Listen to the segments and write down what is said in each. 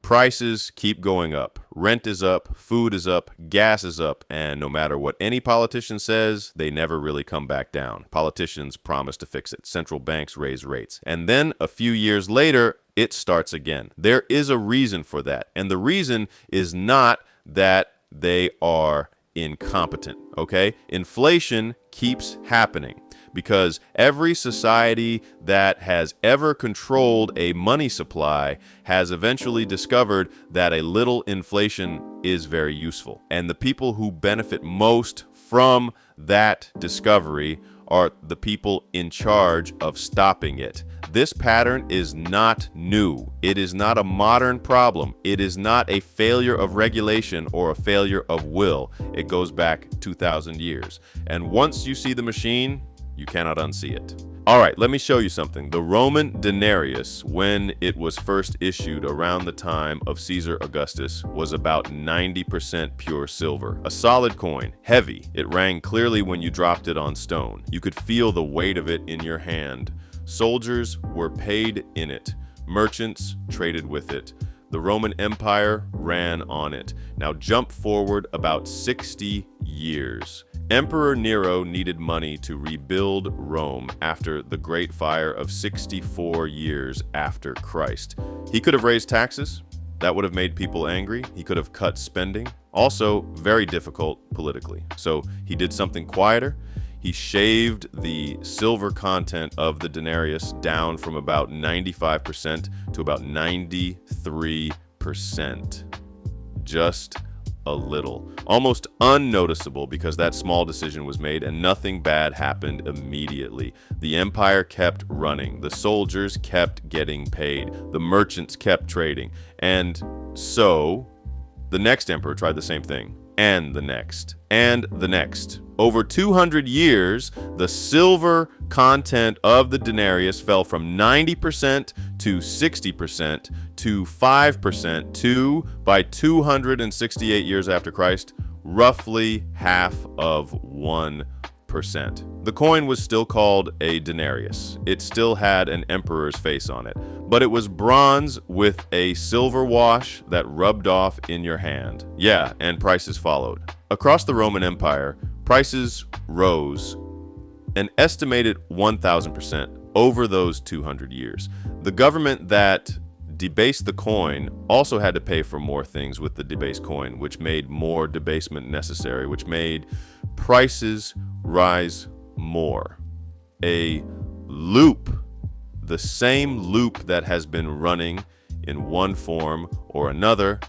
Prices keep going up. Rent is up, food is up, gas is up, and no matter what any politician says, they never really come back down. Politicians promise to fix it. Central banks raise rates. And then a few years later, it starts again. There is a reason for that. And the reason is not that they are incompetent, okay? Inflation keeps happening because every society that has ever controlled a money supply has eventually discovered that a little inflation is very useful. And the people who benefit most from that discovery are the people in charge of stopping it. This pattern is not new. It is not a modern problem. It is not a failure of regulation or a failure of will. It goes back 2,000 years. And once you see the machine, you cannot unsee it. All right, let me show you something. The Roman denarius, when it was first issued around the time of Caesar Augustus, was about 90% pure silver. A solid coin, heavy. It rang clearly when you dropped it on stone. You could feel the weight of it in your hand. Soldiers were paid in it. Merchants traded with it. The Roman Empire ran on it. Now jump forward about 60 years. Emperor Nero needed money to rebuild Rome after the Great Fire of 64 years after Christ. He could have raised taxes. That would have made people angry. He could have cut spending. Also, very difficult politically. So he did something quieter. He shaved the silver content of the denarius down from about 95% to about 93%. Just a little. Almost unnoticeable because that small decision was made and nothing bad happened immediately. The empire kept running. The soldiers kept getting paid. The merchants kept trading. And so the next emperor tried the same thing. And the next. And the next. Over 200 years, the silver content of the denarius fell from 90% to 60% to 5% to, by 268 years after Christ, roughly half of 1%. The coin was still called a denarius. It still had an emperor's face on it, but it was bronze with a silver wash that rubbed off in your hand. Yeah, and prices followed. Across the Roman Empire, prices rose an estimated 1,000% over those 200 years. The government that debased the coin also had to pay for more things with the debased coin, which made more debasement necessary, which made prices rise more. A loop, the same loop that has been running in one form or another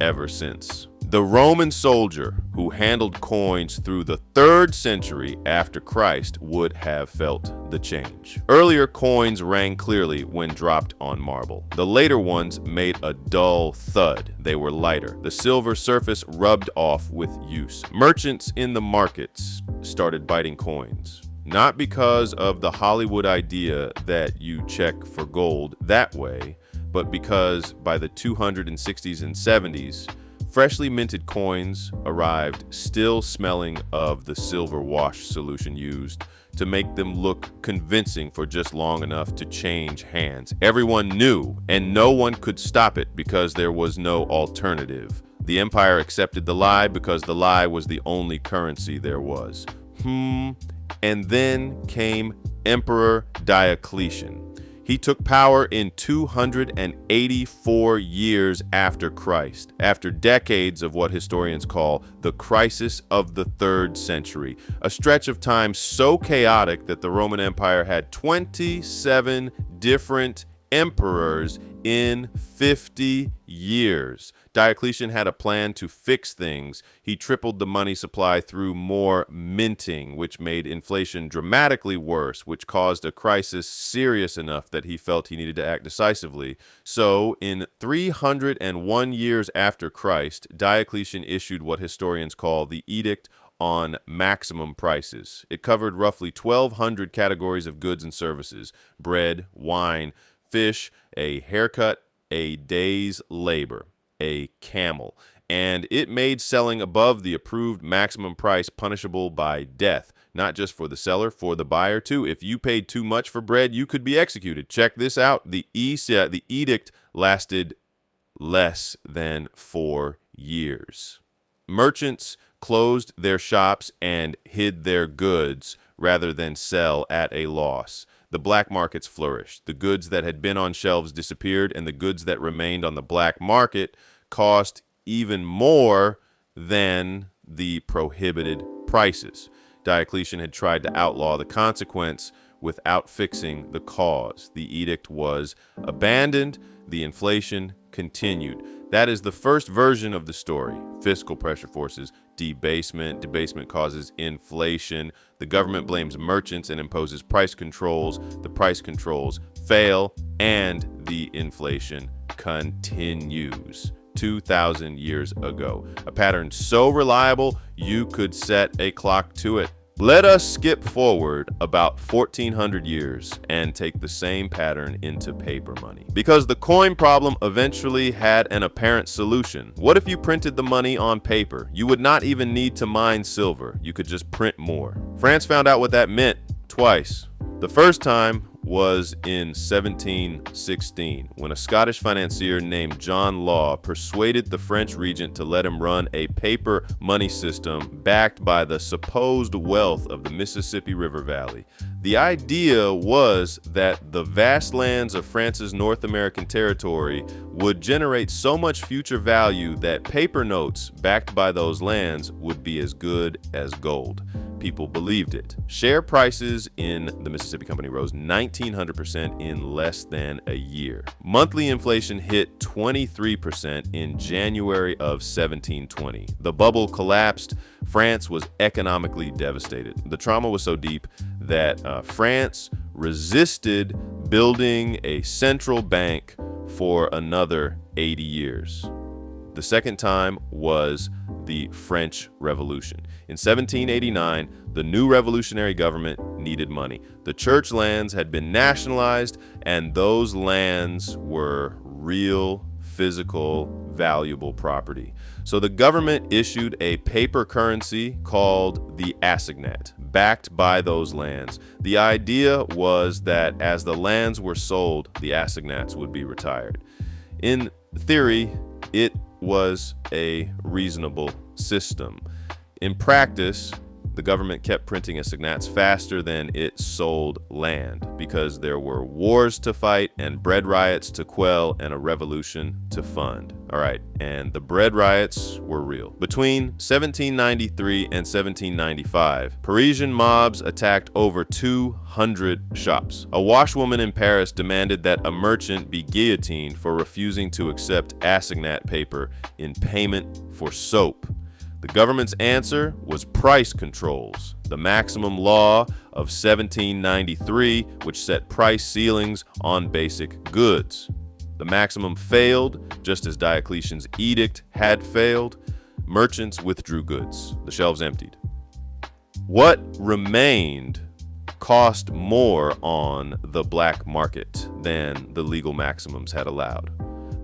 ever since. The Roman soldier who handled coins through the 3rd century after Christ would have felt the change. Earlier coins rang clearly when dropped on marble. The later ones made a dull thud. They were lighter. The silver surface rubbed off with use. Merchants in the markets started biting coins. Not because of the Hollywood idea that you check for gold that way, but because by the 260s and 70s, freshly minted coins arrived still smelling of the silver wash solution used to make them look convincing for just long enough to change hands. Everyone knew, and no one could stop it because there was no alternative. The empire accepted the lie because the lie was the only currency there was. And then came Emperor Diocletian. He took power in 284 years after Christ, after decades of what historians call the crisis of the 3rd century, a stretch of time so chaotic that the Roman Empire had 27 different emperors in 50 years. Diocletian had a plan to fix things. He tripled the money supply through more minting, which made inflation dramatically worse, which caused a crisis serious enough that he felt he needed to act decisively. So, in 301 years after Christ, Diocletian issued what historians call the Edict on Maximum Prices. It covered roughly 1,200 categories of goods and services: bread, wine, fish, a haircut, a day's labor, a camel, and it made selling above the approved maximum price punishable by death, not just for the seller, for the buyer too. If you paid too much for bread, you could be executed. Check this out. The edict lasted less than 4 years. Merchants closed their shops and hid their goods rather than sell at a loss. The black markets flourished. The goods that had been on shelves disappeared, and the goods that remained on the black market cost even more than the prohibited prices. Diocletian had tried to outlaw the consequence without fixing the cause. The edict was abandoned. The inflation continued. That is the first version of the story. Fiscal pressure forces debasement. Debasement causes inflation. The government blames merchants and imposes price controls. The price controls fail, and the inflation continues. 2,000 years ago. A pattern so reliable, you could set a clock to it. Let us skip forward about 1,400 years and take the same pattern into paper money. Because the coin problem eventually had an apparent solution. What if you printed the money on paper? You would not even need to mine silver. You could just print more. France found out what that meant twice. The first time was in 1716, when a Scottish financier named John Law persuaded the French regent to let him run a paper money system backed by the supposed wealth of the Mississippi River Valley. The idea was that the vast lands of France's North American territory would generate so much future value that paper notes backed by those lands would be as good as gold. People believed it. Share prices in the Mississippi Company rose 1,900% in less than a year. Monthly inflation hit 23% in January of 1720. The bubble collapsed. France was economically devastated. The trauma was so deep that France resisted building a central bank for another 80 years. The second time was the French Revolution. In 1789, the new revolutionary government needed money. The church lands had been nationalized, and those lands were real, physical, valuable property. So the government issued a paper currency called the assignat, backed by those lands. The idea was that as the lands were sold, the assignats would be retired. In theory, it was a reasonable system. In practice, the government kept printing assignats faster than it sold land because there were wars to fight and bread riots to quell and a revolution to fund. All right, and the bread riots were real. Between 1793 and 1795, Parisian mobs attacked over 200 shops. A washwoman in Paris demanded that a merchant be guillotined for refusing to accept assignat paper in payment for soap. The government's answer was price controls, the maximum law of 1793, which set price ceilings on basic goods. The maximum failed, just as Diocletian's edict had failed. Merchants withdrew goods. The shelves emptied. What remained cost more on the black market than the legal maximums had allowed.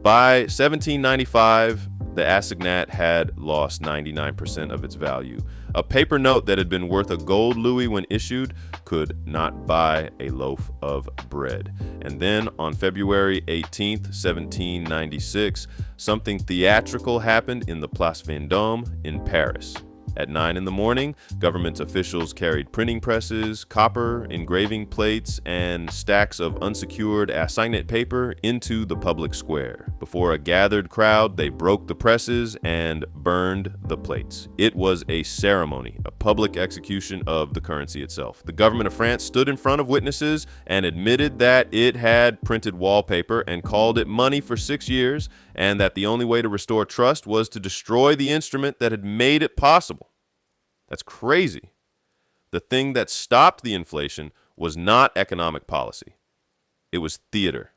By 1795, the assignat had lost 99% of its value. A paper note that had been worth a gold louis when issued could not buy a loaf of bread. And then on February 18th, 1796, something theatrical happened in the Place Vendôme in Paris. At 9 in the morning, government officials carried printing presses, copper, engraving plates, and stacks of unsecured assignat paper into the public square. Before a gathered crowd, they broke the presses and burned the plates. It was a ceremony, a public execution of the currency itself. The government of France stood in front of witnesses and admitted that it had printed wallpaper and called it money for 6 years, and that the only way to restore trust was to destroy the instrument that had made it possible. That's crazy. The thing that stopped the inflation was not economic policy. It was theater.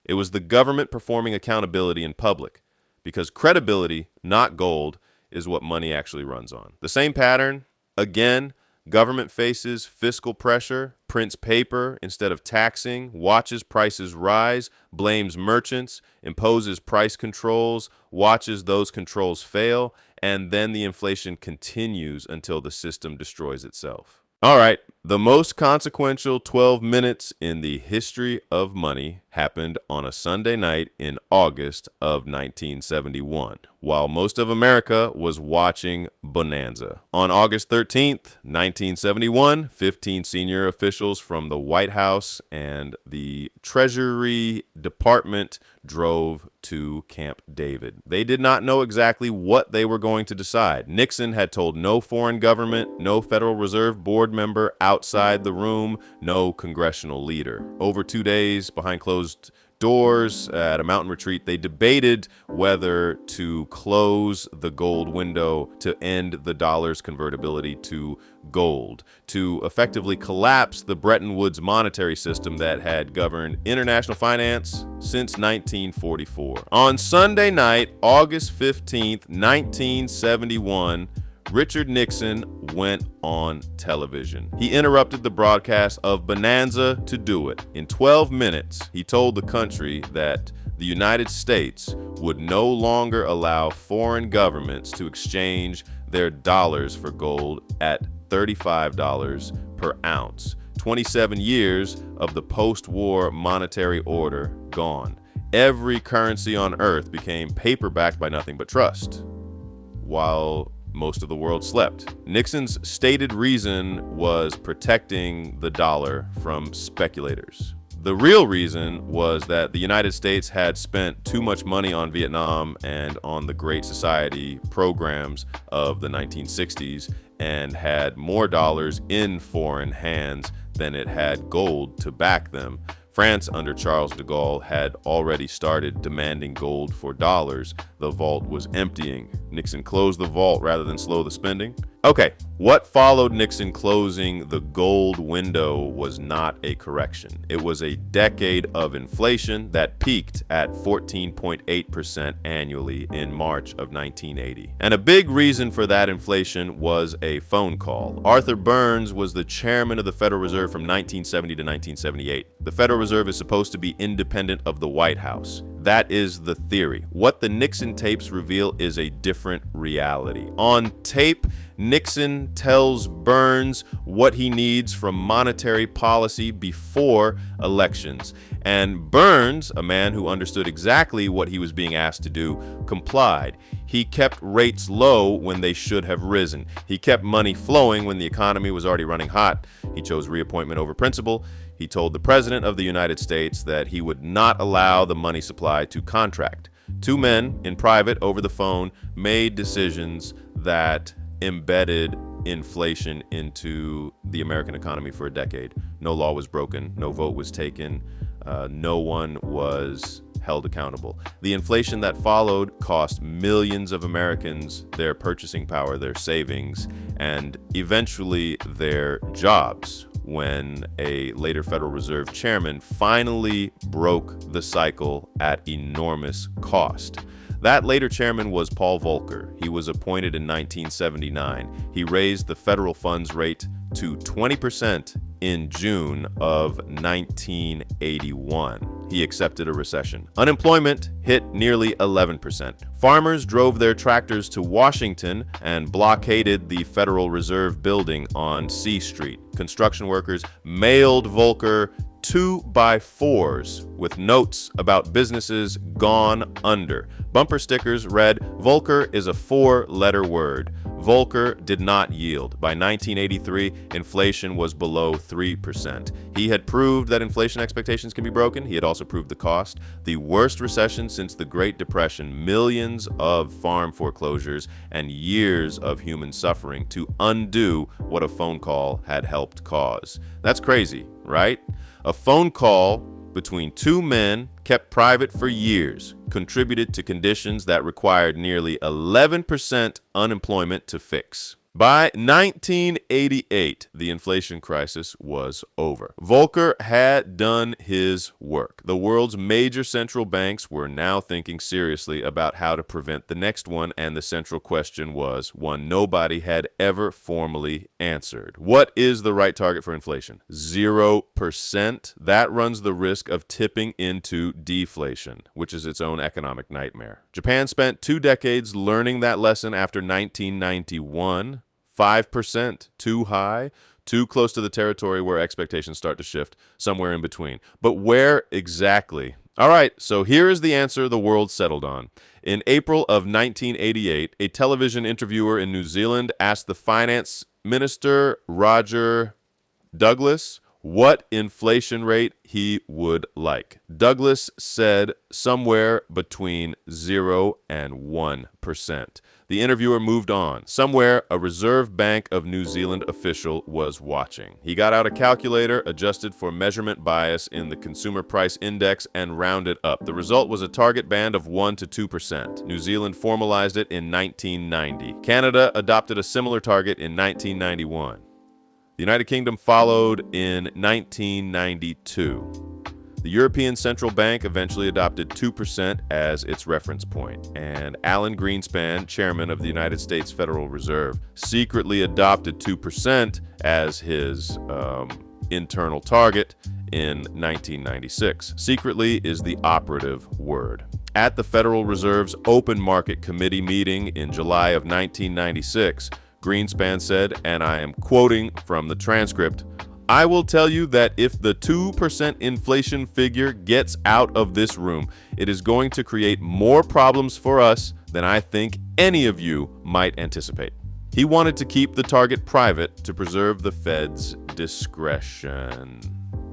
It was the government performing accountability in public, because credibility, not gold, is what money actually runs on. The same pattern, again, government faces fiscal pressure, prints paper instead of taxing, watches prices rise, blames merchants, imposes price controls, watches those controls fail, and then the inflation continues until the system destroys itself. All right, the most consequential 12 minutes in the history of money happened on a Sunday night in August of 1971, while most of America was watching Bonanza. On August 13th, 1971, 15 senior officials from the White House and the Treasury Department drove to Camp David. They did not know exactly what they were going to decide. Nixon had told no foreign government, no Federal Reserve Board member outside the room, no congressional leader. Over 2 days behind closed doors at a mountain retreat, they debated whether to close the gold window to end the dollar's convertibility to gold, to effectively collapse the Bretton Woods monetary system that had governed international finance since 1944. On Sunday night, August 15th, 1971, Richard Nixon went on television. He interrupted the broadcast of Bonanza to do it. In 12 minutes, he told the country that the United States would no longer allow foreign governments to exchange their dollars for gold at $35 per ounce. 27 years of the post-war monetary order gone. Every currency on earth became paper-backed by nothing but trust, while most of the world slept. Nixon's stated reason was protecting the dollar from speculators. The real reason was that the United States had spent too much money on Vietnam and on the Great Society programs of the 1960s and had more dollars in foreign hands than it had gold to back them. France under Charles de Gaulle had already started demanding gold for dollars. The vault was emptying. Nixon closed the vault rather than slow the spending. Okay, what followed Nixon closing the gold window was not a correction. It was a decade of inflation that peaked at 14.8% annually in March of 1980. And a big reason for that inflation was a phone call. Arthur Burns was the chairman of the Federal Reserve from 1970 to 1978. The Federal Reserve is supposed to be independent of the White House. That is the theory. What the Nixon tapes reveal is a different reality. On tape, Nixon tells Burns what he needs from monetary policy before elections. And Burns, a man who understood exactly what he was being asked to do, complied. He kept rates low when they should have risen. He kept money flowing when the economy was already running hot. He chose reappointment over principle. He told the President of the United States that he would not allow the money supply to contract. Two men in private over the phone made decisions that embedded inflation into the American economy for a decade. No law was broken, no vote was taken, no one was held accountable. The inflation that followed cost millions of Americans their purchasing power, their savings, and eventually their jobs, when a later Federal Reserve chairman finally broke the cycle at enormous cost. That later chairman was Paul Volcker. He was appointed in 1979. He raised the federal funds rate to 20% in June of 1981. He accepted a recession. Unemployment hit nearly 11%. Farmers drove their tractors to Washington and blockaded the Federal Reserve building on C Street. Construction workers mailed Volcker 2x4s with notes about businesses gone under. Bumper stickers read, "Volcker is a 4-letter word." Volcker did not yield. By 1983, inflation was below 3%. He had proved that inflation expectations can be broken. He had also proved the cost. The worst recession since the Great Depression, millions of farm foreclosures, and years of human suffering to undo what a phone call had helped cause. That's crazy, right? A phone call between two men kept private for years contributed to conditions that required nearly 11% unemployment to fix. By 1988, the inflation crisis was over. Volcker had done his work. The world's major central banks were now thinking seriously about how to prevent the next one, and the central question was one nobody had ever formally answered. What is the right target for inflation? 0%? That runs the risk of tipping into deflation, which is its own economic nightmare. Japan spent 2 decades learning that lesson after 1991. 5%, too high. too close to the territory where expectations start to shift, somewhere in between. But where exactly? All right, so here is the answer the world settled on. In April of 1988, a television interviewer in New Zealand asked the finance minister, Roger Douglas, what inflation rate he would like. Douglas said somewhere between 0 and 1%. The interviewer moved on. Somewhere, a Reserve Bank of New Zealand official was watching. He got out a calculator, adjusted for measurement bias in the Consumer Price Index, and rounded up. The result was a target band of 1 to 2%. New Zealand formalized it in 1990. Canada adopted a similar target in 1991. The United Kingdom followed in 1992. The European Central Bank eventually adopted 2% as its reference point, and Alan Greenspan, chairman of the United States Federal Reserve, secretly adopted 2% as his internal target in 1996. Secretly is the operative word. At the Federal Reserve's Open Market Committee meeting in July of 1996, Greenspan said, and I am quoting from the transcript, "I will tell you that if the 2% inflation figure gets out of this room, it is going to create more problems for us than I think any of you might anticipate." He wanted to keep the target private to preserve the Fed's discretion.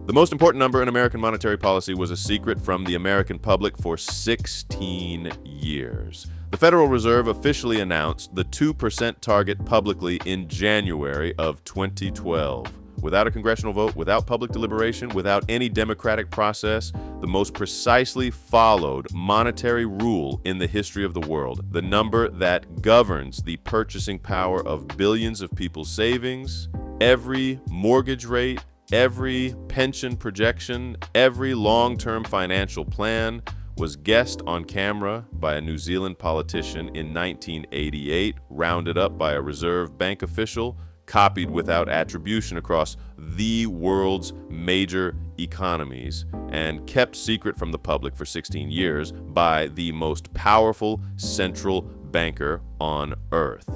The most important number in American monetary policy was a secret from the American public for 16 years. The Federal Reserve officially announced the 2% target publicly in January of 2012. Without a congressional vote, without public deliberation, without any democratic process, the most precisely followed monetary rule in the history of the world, the number that governs the purchasing power of billions of people's savings, every mortgage rate, every pension projection, every long-term financial plan, was guessed on camera by a New Zealand politician in 1988, rounded up by a Reserve Bank official, copied without attribution across the world's major economies, and kept secret from the public for 16 years by the most powerful central banker on earth.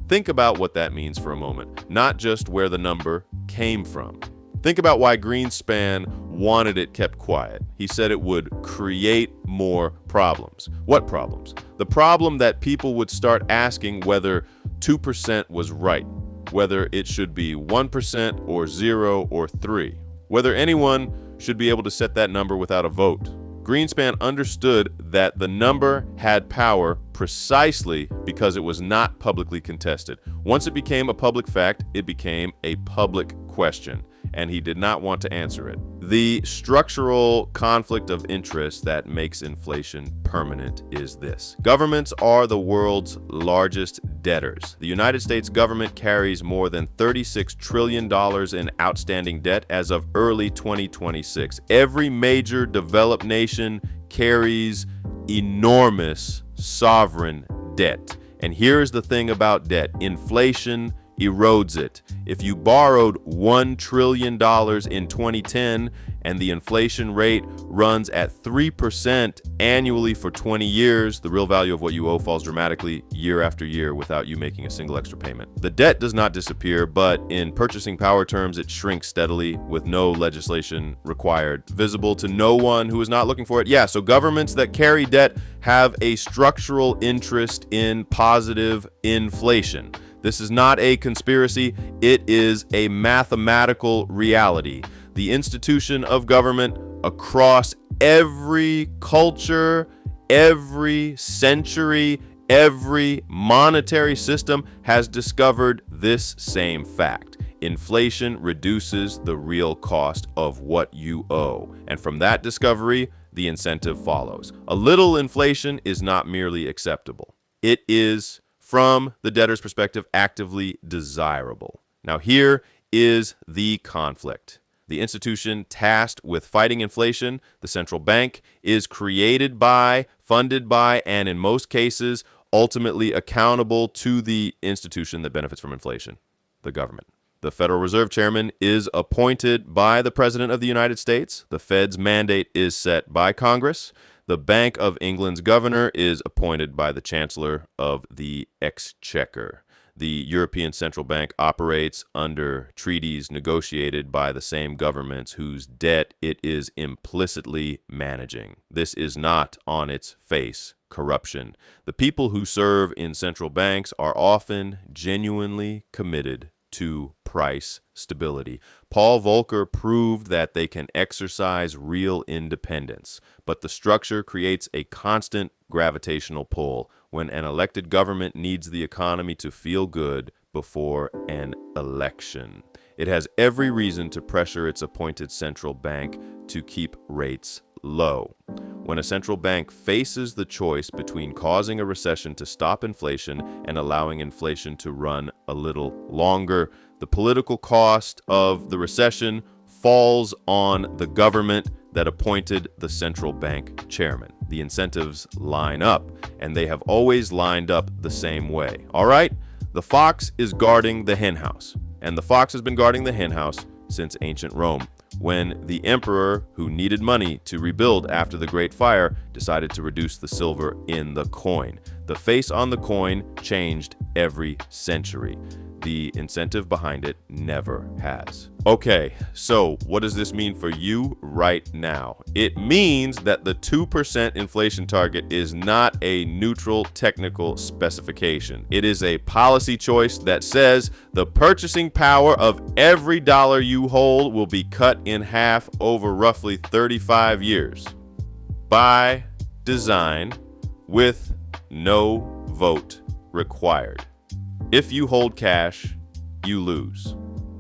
Think about what that means for a moment, not just where the number came from. Think about why Greenspan wanted it kept quiet. He said it would create more problems. What problems? The problem that people would start asking whether 2% was right, whether it should be 1% or 0 or 3, whether anyone should be able to set that number without a vote. Greenspan understood that the number had power precisely because it was not publicly contested. Once it became a public fact, it became a public question, and he did not want to answer it. The structural conflict of interest that makes inflation permanent is this. Governments are the world's largest debtors. The United States government carries more than $36 trillion in outstanding debt as of early 2026. Every major developed nation carries enormous sovereign debt. And here's the thing about debt. Inflation erodes it. If you borrowed $1 trillion in 2010 and the inflation rate runs at 3% annually for 20 years, the real value of what you owe falls dramatically year after year without you making a single extra payment. The debt does not disappear, but in purchasing power terms, it shrinks steadily with no legislation required, visible to no one who is not looking for it. Yeah, so governments that carry debt have a structural interest in positive inflation. This is not a conspiracy, it is a mathematical reality. The institution of government across every culture, every century, every monetary system has discovered this same fact. Inflation reduces the real cost of what you owe. And from that discovery, the incentive follows. A little inflation is not merely acceptable. It is, from the debtor's perspective, actively desirable. Now here is the conflict. The institution tasked with fighting inflation, the central bank, is created by, funded by, and in most cases, ultimately accountable to the institution that benefits from inflation, the government. The Federal Reserve Chairman is appointed by the President of the United States. The Fed's mandate is set by Congress. The Bank of England's governor is appointed by the Chancellor of the Exchequer. The European Central Bank operates under treaties negotiated by the same governments whose debt it is implicitly managing. This is not, on its face, corruption. The people who serve in central banks are often genuinely committed to price stability. Paul Volcker proved that they can exercise real independence, but the structure creates a constant gravitational pull when an elected government needs the economy to feel good before an election. It has every reason to pressure its appointed central bank to keep rates low. When a central bank faces the choice between causing a recession to stop inflation and allowing inflation to run a little longer, the political cost of the recession falls on the government that appointed the central bank chairman. The incentives line up, and they have always lined up the same way. All right? The fox is guarding the henhouse, and the fox has been guarding the henhouse since ancient Rome, when the emperor, who needed money to rebuild after the Great Fire, decided to reduce the silver in the coin. The face on the coin changed every century. The incentive behind it never has. Okay, so what does this mean for you right now? It means that the 2% inflation target is not a neutral technical specification. It is a policy choice that says the purchasing power of every dollar you hold will be cut in half over roughly 35 years. By design, with no vote required. If you hold cash, you lose.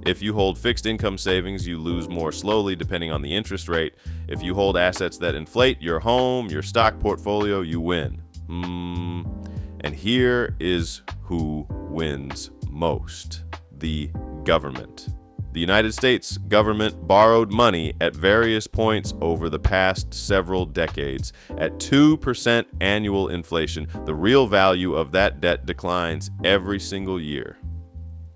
If you hold fixed income savings, you lose more slowly depending on the interest rate. If you hold assets that inflate, your home, your stock portfolio, you win. And here is who wins most: the government. The United States government borrowed money at various points over the past several decades. At 2% annual inflation, the real value of that debt declines every single year,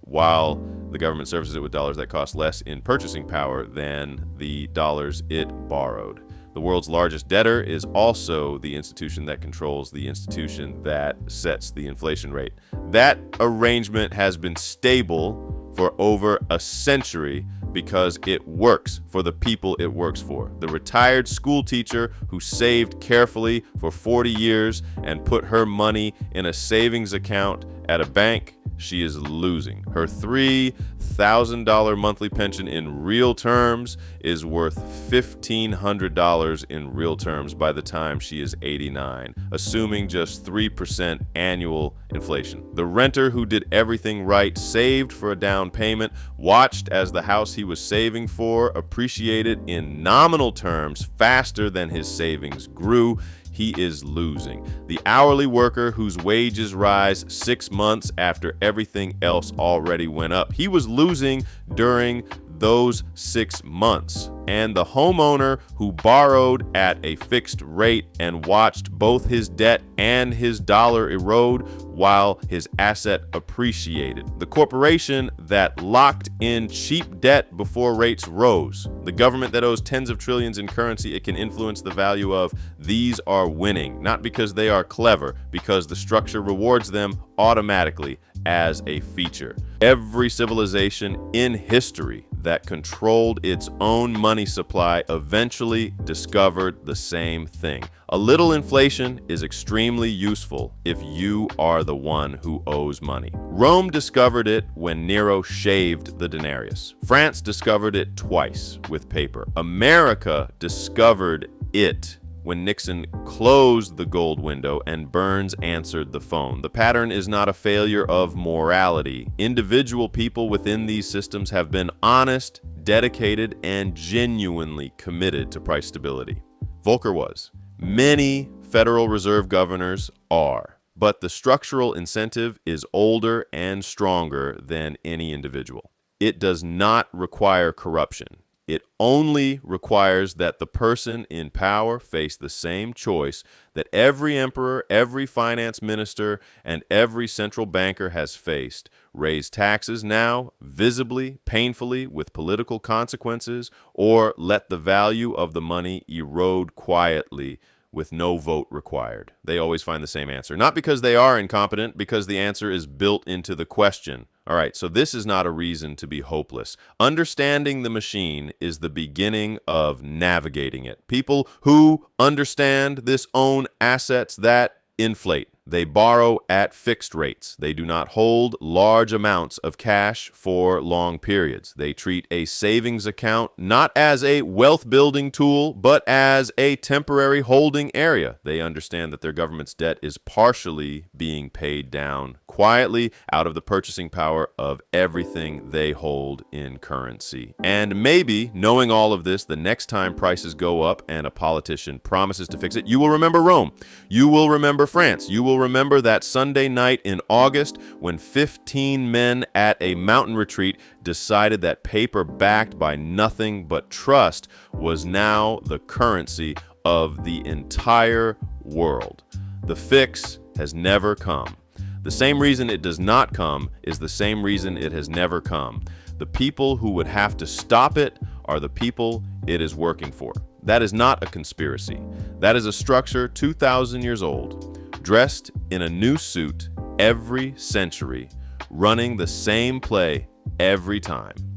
while the government services it with dollars that cost less in purchasing power than the dollars it borrowed. The world's largest debtor is also the institution that controls the institution that sets the inflation rate. That arrangement has been stable for over a century because it works for the people it works for. The retired school teacher who saved carefully for 40 years and put her money in a savings account at a bank, she is losing. Her $3,000 monthly pension in real terms is worth $1,500 in real terms by the time she is 89, assuming just 3% annual inflation. The renter who did everything right, saved for a down payment, watched as the house he was saving for appreciated in nominal terms faster than his savings grew. He is losing. The hourly worker whose wages rise 6 months after everything else already went up, he was losing during those 6 months. And the homeowner who borrowed at a fixed rate and watched both his debt and his dollar erode while his asset appreciated. The corporation that locked in cheap debt before rates rose. The government that owes tens of trillions in currency it can influence the value of. These are winning, not because they are clever, because the structure rewards them automatically as a feature. Every civilization in history that controlled its own money supply eventually discovered the same thing. A little inflation is extremely useful if you are the one who owes money. Rome discovered it when Nero shaved the denarius. France discovered it twice with paper. America discovered it when Nixon closed the gold window and Burns answered the phone. The pattern is not a failure of morality. Individual people within these systems have been honest, dedicated, and genuinely committed to price stability. Volcker was. Many Federal Reserve governors are. But the structural incentive is older and stronger than any individual. It does not require corruption. It only requires that the person in power face the same choice that every emperor, every finance minister, and every central banker has faced. Raise taxes now, visibly, painfully, with political consequences, or let the value of the money erode quietly with no vote required. They always find the same answer. Not because they are incompetent, because the answer is built into the question. All right, so this is not a reason to be hopeless. Understanding the machine is the beginning of navigating it. People who understand this own assets that inflate. They borrow at fixed rates. They do not hold large amounts of cash for long periods. They treat a savings account not as a wealth building tool, but as a temporary holding area. They understand that their government's debt is partially being paid down quietly out of the purchasing power of everything they hold in currency. And maybe, knowing all of this, the next time prices go up and a politician promises to fix it, you will remember Rome. You will remember France. You will remember that Sunday night in August when 15 men at a mountain retreat decided that paper backed by nothing but trust was now the currency of the entire world. The fix has never come. The same reason it does not come is the same reason it has never come. The people who would have to stop it are the people it is working for. That is not a conspiracy. That is a structure 2,000 years old, dressed in a new suit every century, running the same play every time.